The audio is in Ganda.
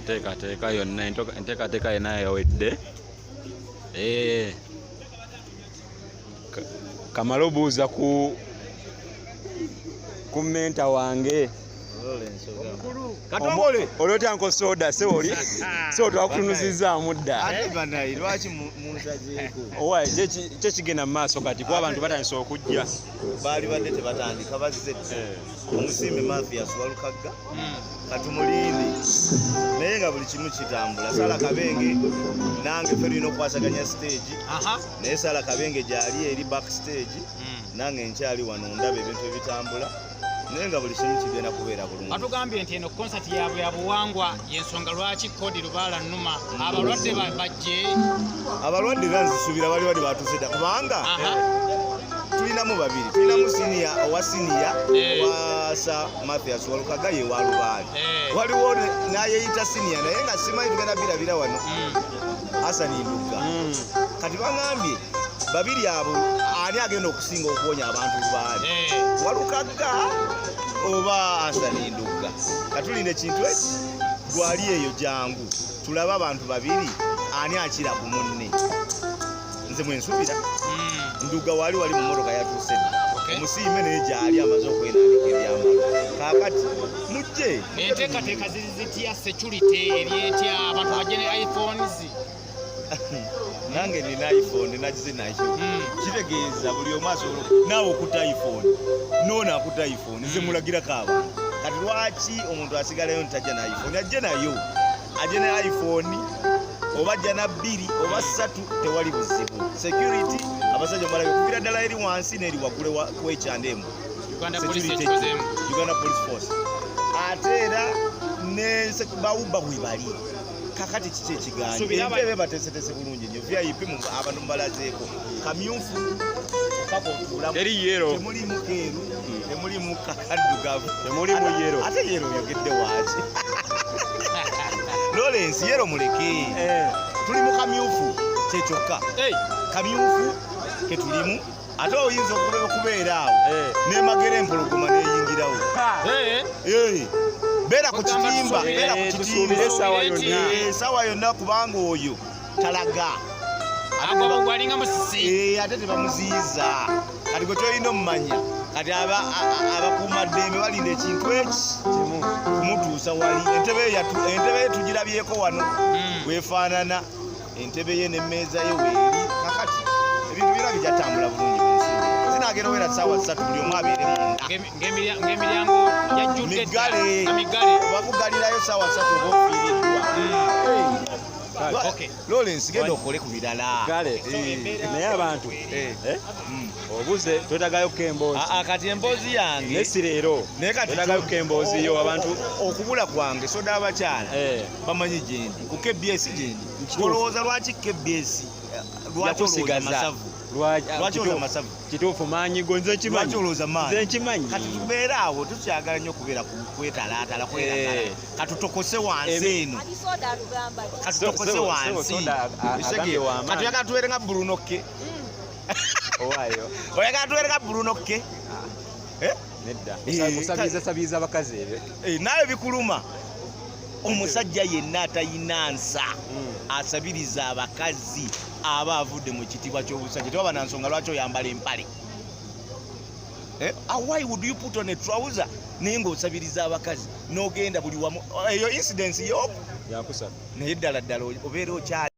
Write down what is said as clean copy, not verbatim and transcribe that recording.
enteekateeka yonna enteekateeka yonna ya Ewedde kamala obuuza ku menta wange Katongole olyotanko soda se oli so twakutunuzizaamu dda ate banayi lwaki munsazeeko owa kye kigenda mu maaso kati kuba abantu batandise okujja baali badde tebatandika bazze omusimbe Mathias Walukagga katumulindi naye nga buli kimu kitambula Sala Kabenge nange ffe tulina okukwasaganya stage naye Sala Kabenge gyali eri backstage nange nkyali wano ndaba ebintu ebitambula naye nga buli kimu kigenda kubeera bulungi. Batugambye nti eno konsati yaabwe ya buwangwa y'ensonga lwaki Kodi Lubaala Nnuma abalwadde bajje abalwadde nzisuubira bali bali batuuse dda kubanga tulinamu babiri tulinamu siniya owa siniya wa Sir Mathias Walukagga ye wa Lubaale waliwo n'ayeeyita siniya naye nga simanyi tugenda birabira wano Hasani Ndugga kati bangambye babiri abo ani agenda okusinga okuwonya abantu Lubaale Walukagga oba Hasani Ndugga katulina ekintu eki gwali eyo jangu tulaba abantu babiri ani akira ku munne nze mwensuubira Ndugga wali mu mmotoka yatuuse omusiime naye gyali amaze okwenandika ebyambalo kaakati mujje enteekateeka ziri zitya security eryetya abantu bajje ne iPhones nange nina iPhone nagize nayo kitegeeza buli omu asobola naawe okutta iPhone noona akutta iPhone nze mulagirako abantu kati lwaki omuntu asigalayo ntajja na iPhone ajje nayo ajje ne iPhone oba ajja na 2 oba 3 tewali buzibu security abasajja balabye kubira ddala eri wansi n'eri waggule kw'ekyandemu Uganda Police Force ate era ne bawubba bwe bali kakati kiki ekiganje entebe bateesetese bulungi nnyo VIP mu abantu mbalazeeko kamyufu eri yero temulimu keeru temulimu kakaddugavu temulimu yero ate yero oyogedde waaki Lawrence yero muleke tulimu kamyufu kyekyokka kamyufu ketulimu ate oyinza okubeera awo n'emagera empologoma n'eyingirawo beera ku kitimba esaawa yonna kubanga oyo talaga ate tebamuziyiza kati gwe kyolina omumanya kati abakuumaddembe balinda ekintu eki kumutuusa wali entebe ye tugirabyeko wano wefaanana entebe ye n'emmeeza ye weeri kakati ebintu byonna bijatambula bulungi zinagenda obeera ssaawa 3 buli omu abeere ng'emiryango yajjudde migale obakugalirayo ssaawa 3 oba ofiiriddwa Okay. Lawrence genda okole ku birala. Kale naye abantu obuze twetagayo kemboozi Kati emboozi yange nesi leero twetagayo kemboozi yo abantu okubula kwange soda abakyala bamanyi gyendi ku KBS gyendi olowooza lwaki KBS lwaki olowooza masavu lwaki olowooza masavu kituufu maanyi go nze nkimanyi kati tubeera awo tukyagala nnyo okubeera kwetalaatala katutokose wansi eno katutokose wansi katuyagala tubeere nga Brunoke owaayo oyagala tubeere nga Brunoke nedda sabiiza abakazi ebyo naawe bikuluma omusajja yenna atayina nsa asabiriza abakazi aba avudde mu kitiibwa ky'obusajja tewaba na nsonga lwaki oyambala empale. Why would you put on a trouser naye ng'osabiriza abakazi n'ogenda buli wamu eyo incidence yo yakusatu naye ddala ddala obeera okyali